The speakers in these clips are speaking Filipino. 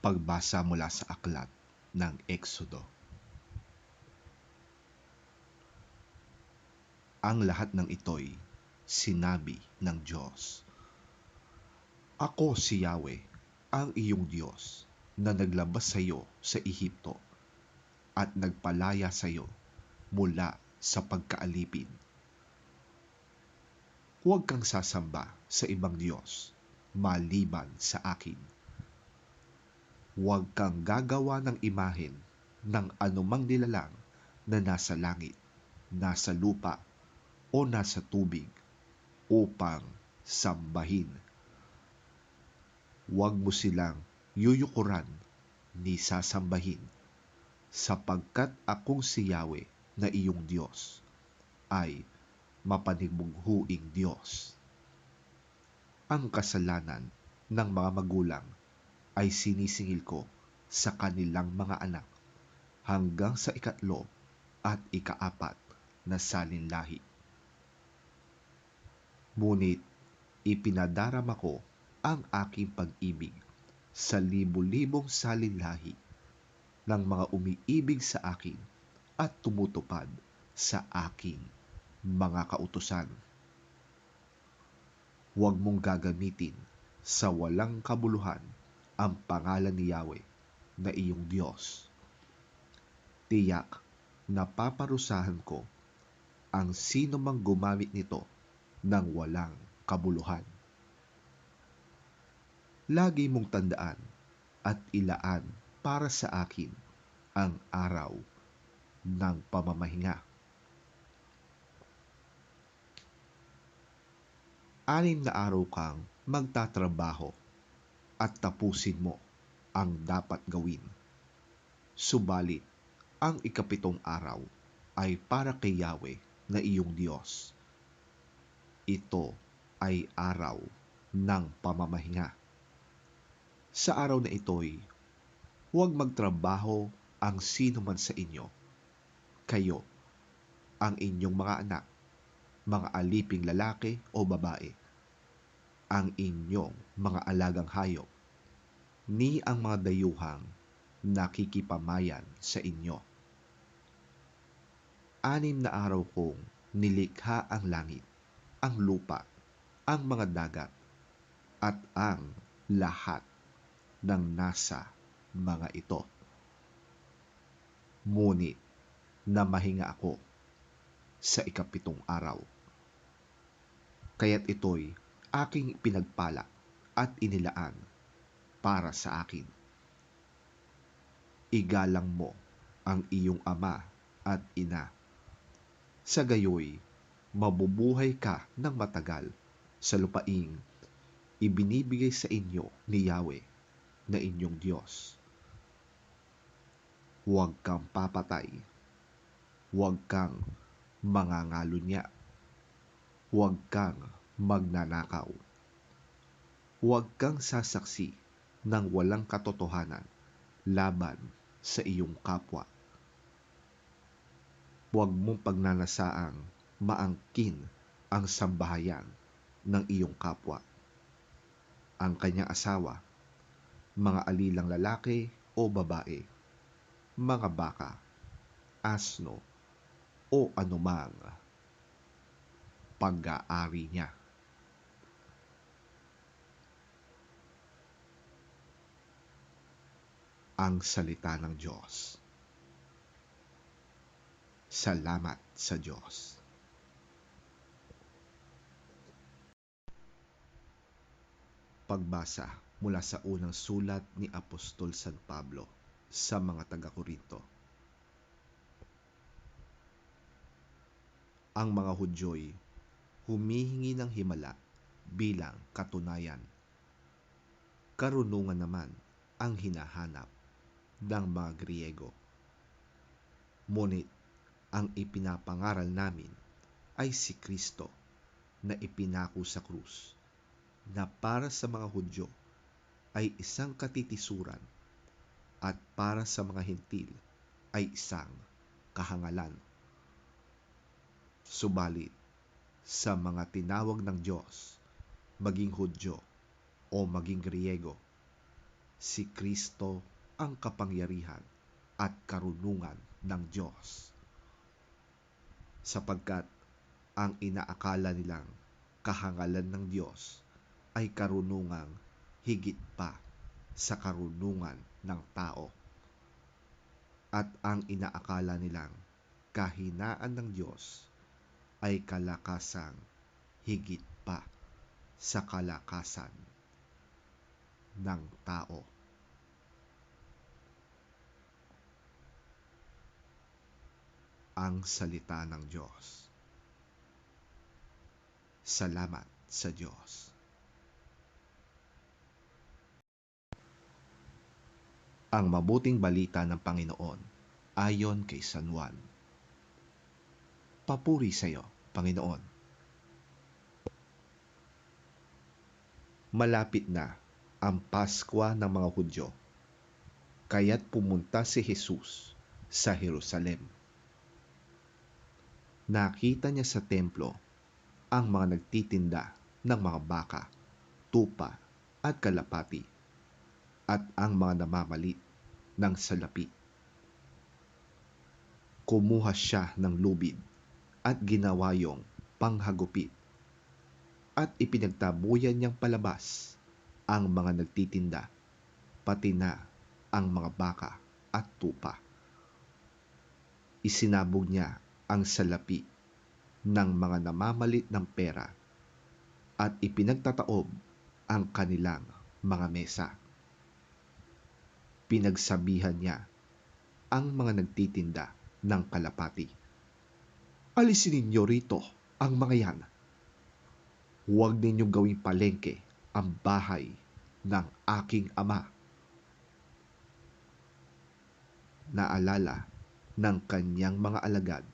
Pagbasa mula sa aklat ng Eksodo. Ang lahat ng ito'y sinabi ng Diyos. Ako si Yahweh, ang iyong Diyos, na naglabas sa iyo sa Ehipto at nagpalaya sa iyo mula sa pagkaalipin. Huwag kang sasamba sa ibang Diyos maliban sa akin. Huwag kang gagawa ng imahen ng anumang nilalang na nasa langit, nasa lupa, o nasa tubig upang sambahin. Huwag mo silang yuyukuran ni sasambahin, sapagkat akong si Yahweh na iyong Diyos ay mapanimughuing Diyos. Ang kasalanan ng mga magulang ay sinisingil ko sa kanilang mga anak hanggang sa 3 at 4 na salinlahi. Ngunit ipinadarama ko ang aking pag-ibig sa libu-libong salinlahi ng mga umiibig sa akin at tumutupad sa aking mga kautusan. Huwag mong gagamitin sa walang kabuluhan ang pangalan ni Yahweh na iyong Diyos. Tiyak na paparusahan ko ang sino mang gumamit nito ng walang kabuluhan. Lagi mong tandaan at ilaan para sa akin ang araw ng pamamahinga. 6 na araw kang magtatrabaho at tapusin mo ang dapat gawin. Subalit, ang 7 araw ay para kay Yahweh na iyong Diyos. Ito ay araw ng pamamahinga. Sa araw na ito'y huwag magtrabaho ang sino man sa inyo. Kayo, ang inyong mga anak, mga aliping lalaki o babae, ang inyong mga alagang hayop, ni ang mga dayuhang nakikipamayan sa inyo. 6 na araw kong nilikha ang langit, ang lupa, ang mga dagat, at ang lahat ng nasa mga ito. Ngunit namahinga ako sa 7 araw. Kaya't ito'y aking pinagpala at inilaan para sa akin. Igalang mo ang iyong ama at ina. Sa gayoy, mabubuhay ka ng matagal sa lupaing ibinibigay sa inyo ni Yahweh na inyong Diyos. Huwag kang papatay. Huwag kang mangangalunya. Huwag kang magnanakaw. Huwag kang sasaksi ng walang katotohanan laban sa iyong kapwa. Huwag mong pagnanasaang maangkin ang sambahayan ng iyong kapwa, ang kanyang asawa, mga alilang lalaki o babae, mga baka, asno, o anumang pag-aari niya. Ang salita ng Diyos. Salamat sa Diyos. Pagbasa mula sa unang sulat ni Apostol San Pablo sa mga taga-Korinto. Ang mga Hudyo'y humihingi ng himala bilang katunayan. Karunungan naman ang hinahanap ng mga Griego. Ngunit ang ipinapangaral namin ay si Kristo na ipinako sa krus, na para sa mga Hudyo ay isang katitisuran at para sa mga Hentil ay isang kahangalan. Subalit, sa mga tinawag ng Diyos, maging Hudyo o maging Griego, si Kristo ang kapangyarihan at karunungan ng Diyos. Sapagkat ang inaakala nilang kahangalan ng Diyos ay karunungang higit pa sa karunungan ng tao. At ang inaakala nilang kahinaan ng Diyos ay kalakasang higit pa sa kalakasan ng tao. Ang salita ng Diyos. Salamat sa Diyos. Ang mabuting balita ng Panginoon ayon kay San Juan. Papuri sa iyo, Panginoon. Malapit na ang Paskwa ng mga Hudyo, kaya't pumunta si Jesus sa Jerusalem. Nakita niya sa templo ang mga nagtitinda ng mga baka, tupa at kalapati, at ang mga namamalit ng salapi. Kumuha siya ng lubid at ginawa yung panghagupit, at ipinagtabuyan niyang palabas ang mga nagtitinda, pati na ang mga baka at tupa. Isinabog niya ang salapi ng mga namamalit ng pera at ipinagtataob ang kanilang mga mesa. Pinagsabihan niya ang mga nagtitinda ng kalapati. Alisin ninyo rito ang mga yan. Huwag ninyong gawing palengke ang bahay ng aking ama. Naalala ng kanyang mga alagad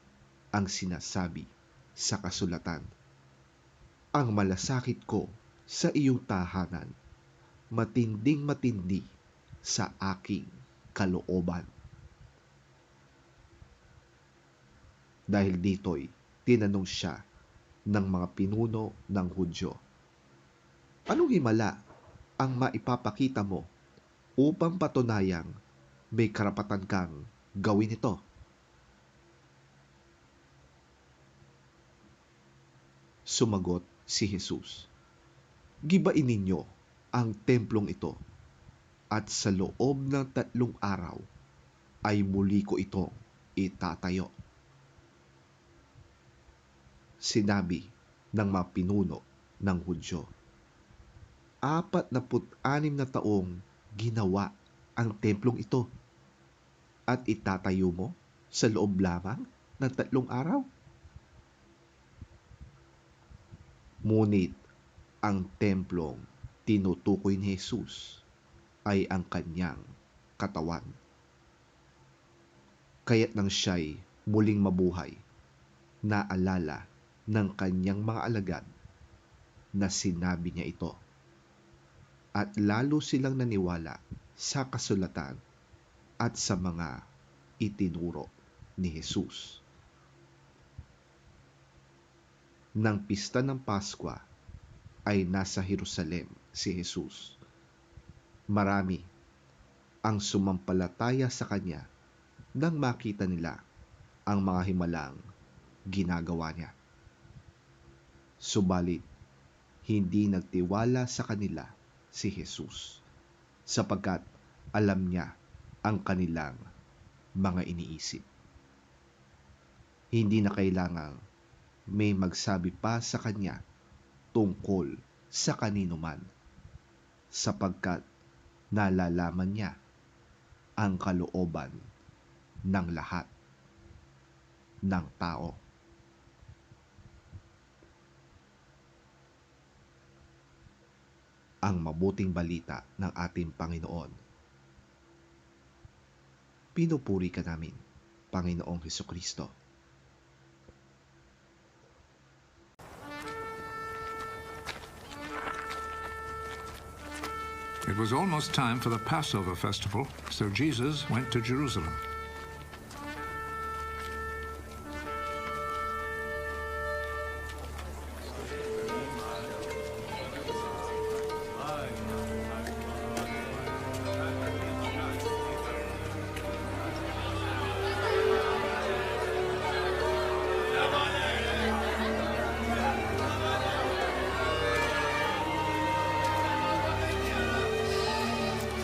ang sinasabi sa kasulatan. Ang malasakit ko sa iyong tahanan, matinding matindi sa aking kalooban. Dahil dito'y tinanong siya ng mga pinuno ng Hudyo, anong himala ang maipapakita mo upang patunayang may karapatan kang gawin ito? Sumagot si Jesus, gibain ninyo ang templong ito, at sa loob ng 3 araw ay muli ko itong itatayo. Sinabi ng mga pinuno ng Hudyo, 46 na taong ginawa ang templong ito, at itatayo mo sa loob lamang ng 3 araw? Ngunit ang templong tinutukoy ni Jesus ay ang kanyang katawan. Kaya't nang siya'y muling mabuhay, naalala ng kanyang mga alagad na sinabi niya ito, at lalo silang naniwala sa kasulatan at sa mga itinuro ni Jesus. Nang pista ng Paskwa ay nasa Jerusalem si Jesus. Marami ang sumampalataya sa kanya nang makita nila ang mga himalang ginagawa niya. Subalit, hindi nagtiwala sa kanila si Jesus, sapagkat alam niya ang kanilang mga iniisip. Hindi na kailangang may magsabi pa sa kanya tungkol sa kanino man, sapagkat nalalaman niya ang kalooban ng lahat ng tao. Ang mabuting balita ng ating Panginoon. Pinupuri ka namin, Panginoong Hesukristo. It was almost time for the Passover festival, so Jesus went to Jerusalem.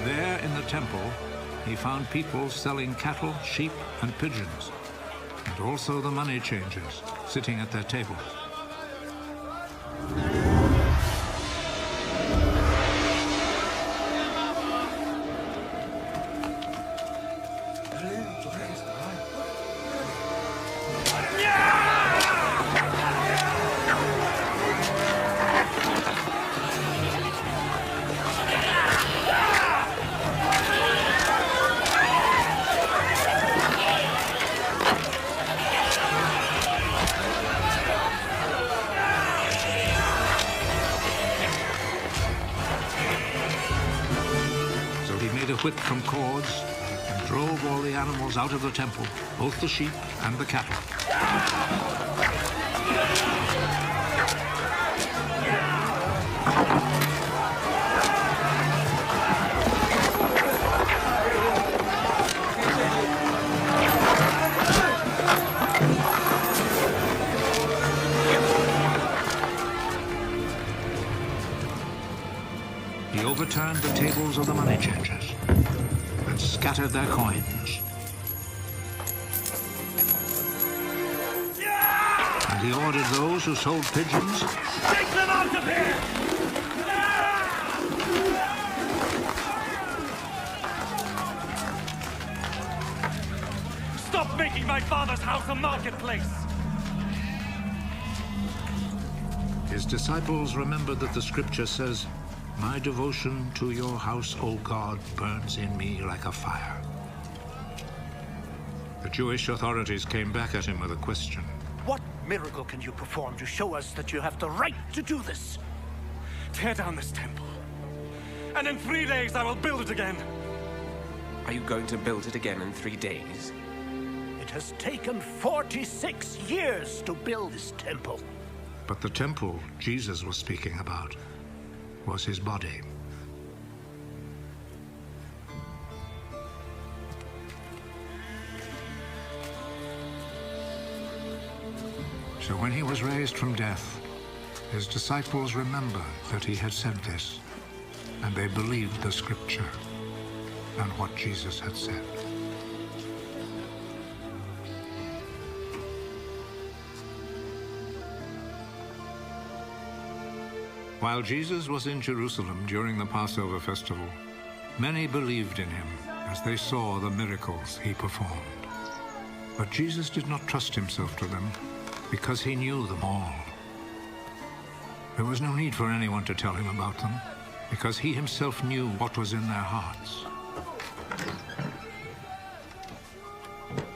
There in the temple, he found people selling cattle, sheep, and pigeons, and also the money changers sitting at their tables. Whip from cords and drove all the animals out of the temple, both the sheep and the cattle. He overturned the tables of the money changers and scattered their coins. And he ordered those who sold pigeons, take them out of here! Stop making my father's house a marketplace! His disciples remembered that the scripture says, "My devotion to your house, O God, burns in me like a fire." The Jewish authorities came back at him with a question. What miracle can you perform to show us that you have the right to do this? Tear down this temple, and in 3 days I will build it again. Are you going to build it again in 3 days? It has taken 46 years to build this temple. But the temple Jesus was speaking about was his body. So when he was raised from death, his disciples remembered that he had said this, and they believed the scripture and what Jesus had said. While Jesus was in Jerusalem during the Passover festival, many believed in him as they saw the miracles he performed. But Jesus did not trust himself to them because he knew them all. There was no need for anyone to tell him about them because he himself knew what was in their hearts.